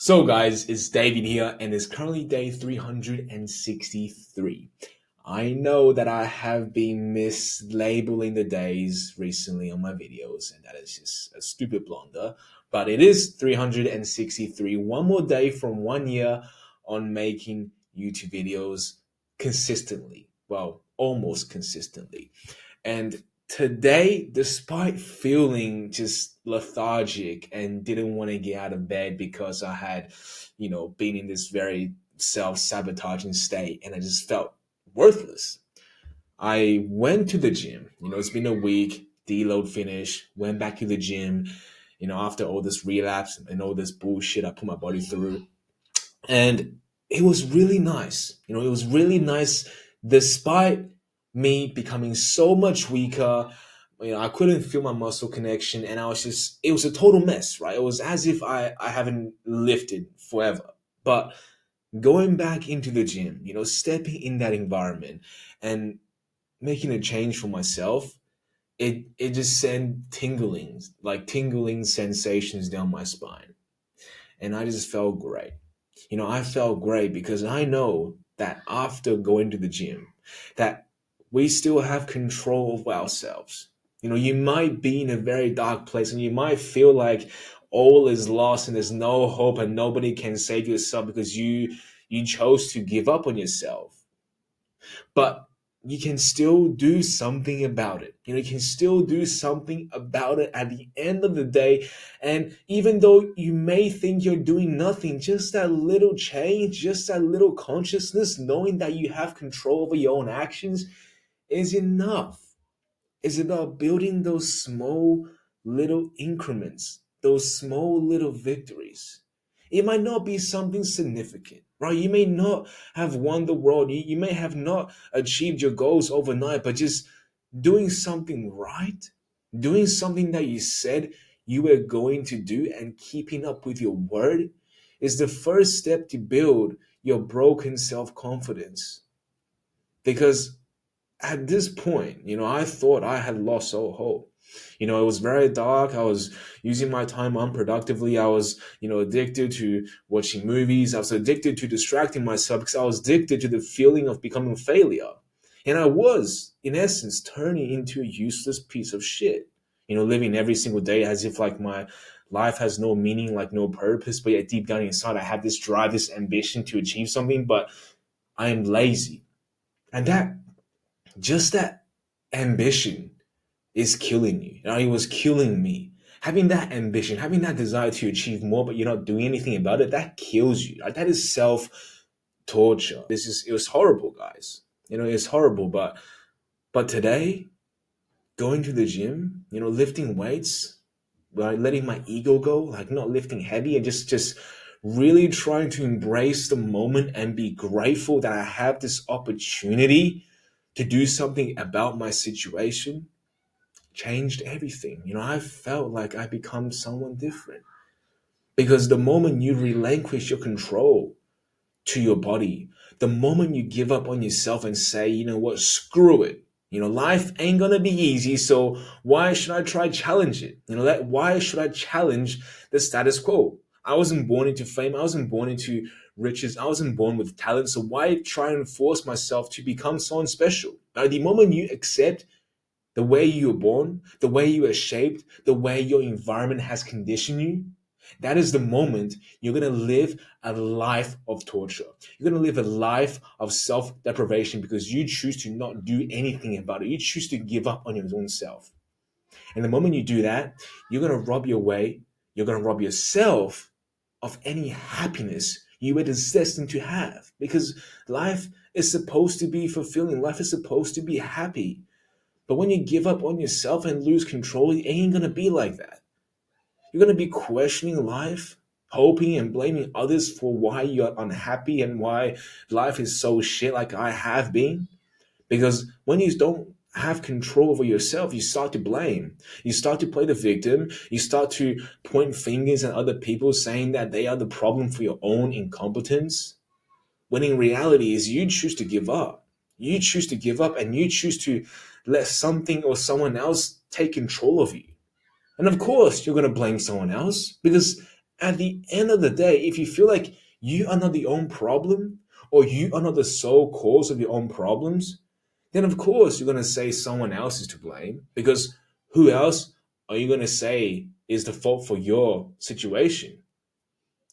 So, guys, it's David here, and it's currently day 363. I know that I have been mislabeling the days recently on my videos, and that is just a stupid blunder. But it is 363, one more day from 1 year on making YouTube videos consistently. Well, almost consistently. And today, despite feeling just lethargic and didn't want to get out of bed because I had, been in this very self sabotaging state and I just felt worthless, I went to the gym. It's been a week, deload finished, went back to the gym, after all this relapse and all this bullshit I put my body through. And it was really nice. It was really nice despite me becoming so much weaker. I couldn't feel my muscle connection and it was a total mess, right? It was as if I haven't lifted forever. But going back into the gym, stepping in that environment and making a change for myself, it just sent tingling sensations down my spine. And I just felt great. I felt great because I know that after going to the gym, that we still have control of ourselves. You might be in a very dark place and you might feel like all is lost and there's no hope and nobody can save yourself because you chose to give up on yourself. But you can still do something about it. You can still do something about it at the end of the day. And even though you may think you're doing nothing, just that little change, just that little consciousness, knowing that you have control over your own actions is enough. Is about building those small little increments, those small little victories. It might not be something significant, right? You may not have won the world. You may have not achieved your goals overnight, but just doing something right, doing something that you said you were going to do and keeping up with your word is the first step to build your broken self confidence. Because at this point, I thought I had lost all hope. It was very dark. I was using my time unproductively. I was, addicted to watching movies. I was addicted to distracting myself because I was addicted to the feeling of becoming a failure. And I was, in essence, turning into a useless piece of shit. Living every single day as if like my life has no meaning, like no purpose. But yet deep down inside, I have this drive, this ambition to achieve something, but I am lazy. And that ambition is killing you. It was killing me. Having that ambition, having that desire to achieve more, but you're not doing anything about it, that kills you. Like, that is self torture. It was horrible, guys. It's horrible. But today, going to the gym, lifting weights, like letting my ego go, like not lifting heavy and just really trying to embrace the moment and be grateful that I have this opportunity to do something about my situation changed everything. I felt like I become someone different because the moment you relinquish your control to your body, the moment you give up on yourself and say, you know what, screw it. Life ain't gonna be easy, so why should I try challenge it? Why should I challenge the status quo? I wasn't born into fame. I wasn't born into riches. I wasn't born with talent. So why try and force myself to become someone special? Now, the moment you accept the way you were born, the way you were shaped, the way your environment has conditioned you, that is the moment you're going to live a life of torture. You're going to live a life of self deprivation because you choose to not do anything about it. You choose to give up on your own self. And the moment you do that, you're going to you're going to rob yourself of any happiness you were destined to have. Because life is supposed to be fulfilling, life is supposed to be happy. But when you give up on yourself and lose control, it ain't going to be like that. You're going to be questioning life, hoping and blaming others for why you're unhappy and why life is so shit like I have been. Because when you don't have control over yourself, you start to blame. You start to play the victim. You start to point fingers at other people saying that they are the problem for your own incompetence. When in reality is you choose to give up. You choose to give up and you choose to let something or someone else take control of you. And of course, you're going to blame someone else because at the end of the day, if you feel like you are not the own problem or you are not the sole cause of your own problems, then of course you're going to say someone else is to blame, because who else are you going to say is the fault for your situation?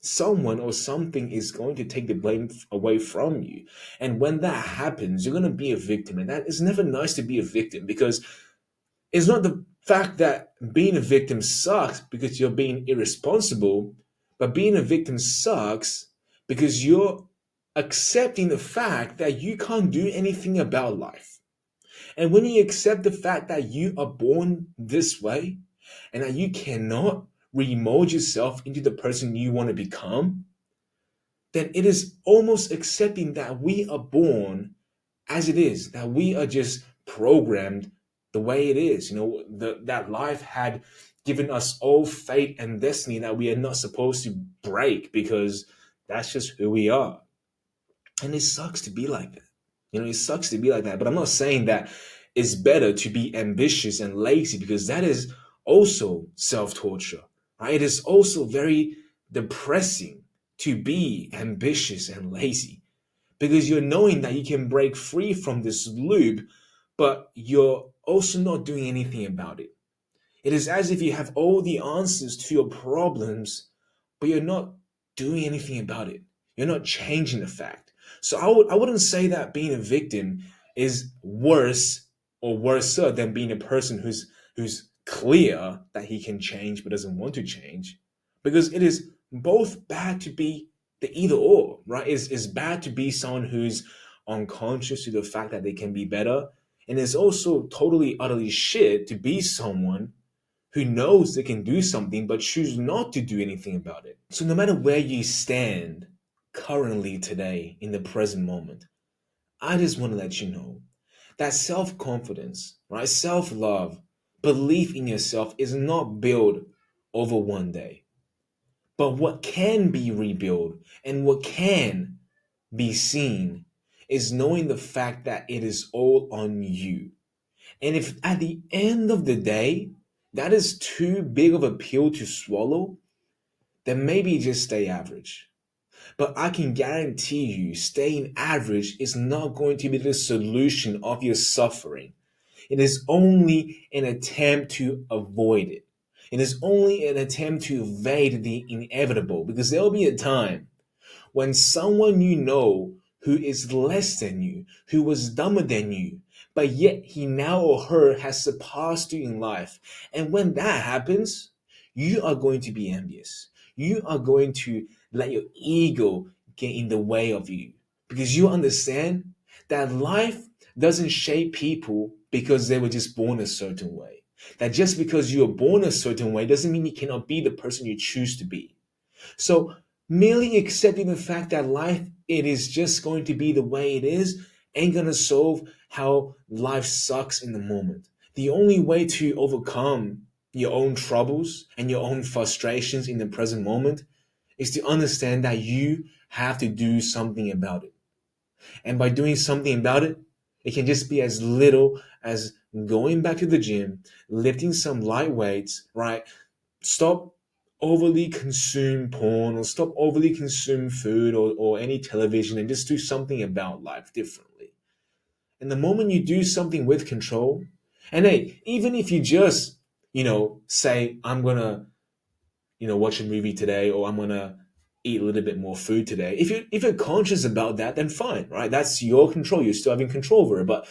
Someone or something is going to take the blame away from you. And when that happens, you're going to be a victim. And that is never nice to be a victim, because it's not the fact that being a victim sucks because you're being irresponsible, but being a victim sucks because you're accepting the fact that you can't do anything about life. And when you accept the fact that you are born this way and that you cannot remold yourself into the person you want to become, then it is almost accepting that we are born as it is, that we are just programmed the way it is. That life had given us all fate and destiny that we are not supposed to break, because that's just who we are. And it sucks to be like that. It sucks to be like that. But I'm not saying that it's better to be ambitious and lazy, because that is also self torture. Right? It is also very depressing to be ambitious and lazy, because you're knowing that you can break free from this loop, but you're also not doing anything about it. It is as if you have all the answers to your problems, but you're not doing anything about it. You're not changing the fact. So I wouldn't say that being a victim is worse or worser than being a person who's clear that he can change but doesn't want to change. Because it is both bad to be the either or, right? It's bad to be someone who's unconscious to the fact that they can be better. And it's also totally, utterly shit to be someone who knows they can do something but choose not to do anything about it. So no matter where you stand currently today in the present moment, I just want to let you know that self-confidence, right? Self-love, belief in yourself is not built over one day. But what can be rebuilt and what can be seen is knowing the fact that it is all on you. And if at the end of the day, that is too big of a pill to swallow, then maybe just stay average. But I can guarantee you, staying average is not going to be the solution of your suffering. It is only an attempt to avoid it. It is only an attempt to evade the inevitable, because there will be a time when someone you know who is less than you, who was dumber than you, but yet he now or her has surpassed you in life. And when that happens, you are going to be envious. You are going to let your ego get in the way of you, because you understand that life doesn't shape people because they were just born a certain way. That just because you were born a certain way doesn't mean you cannot be the person you choose to be. So merely accepting the fact that life, it is just going to be the way it is, ain't gonna solve how life sucks in the moment. The only way to overcome your own troubles and your own frustrations in the present moment is to understand that you have to do something about it. And by doing something about it, it can just be as little as going back to the gym, lifting some light weights, right? Stop overly consume porn, or stop overly consume food, or any television, and just do something about life differently. And the moment you do something with control, and hey, even if you just, say, I'm gonna, watch a movie today, or I'm gonna eat a little bit more food today. If you're conscious about that, then fine, right? That's your control. You're still having control over it. But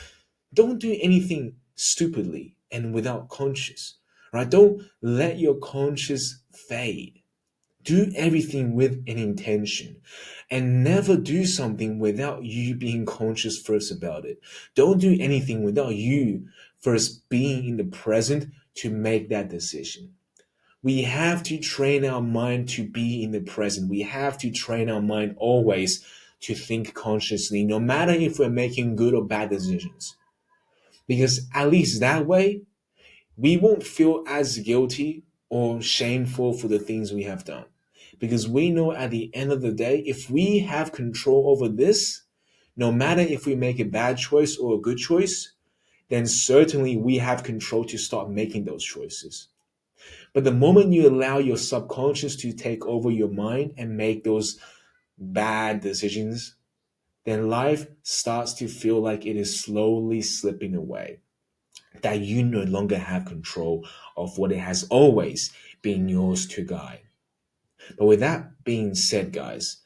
don't do anything stupidly and without conscious, right? Don't let your conscious fade. Do everything with an intention, and never do something without you being conscious first about it. Don't do anything without you first being in the present to make that decision. We have to train our mind to be in the present. We have to train our mind always to think consciously, no matter if we're making good or bad decisions. Because at least that way, we won't feel as guilty or shameful for the things we have done. Because we know at the end of the day, if we have control over this, no matter if we make a bad choice or a good choice, then certainly we have control to start making those choices. But the moment you allow your subconscious to take over your mind and make those bad decisions, then life starts to feel like it is slowly slipping away, that you no longer have control of what it has always been yours to guide. But with that being said, guys,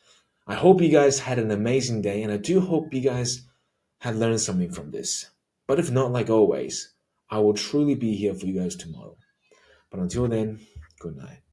I hope you guys had an amazing day, and I do hope you guys had learned something from this. But if not, like always, I will truly be here for you guys tomorrow. But until then, good night.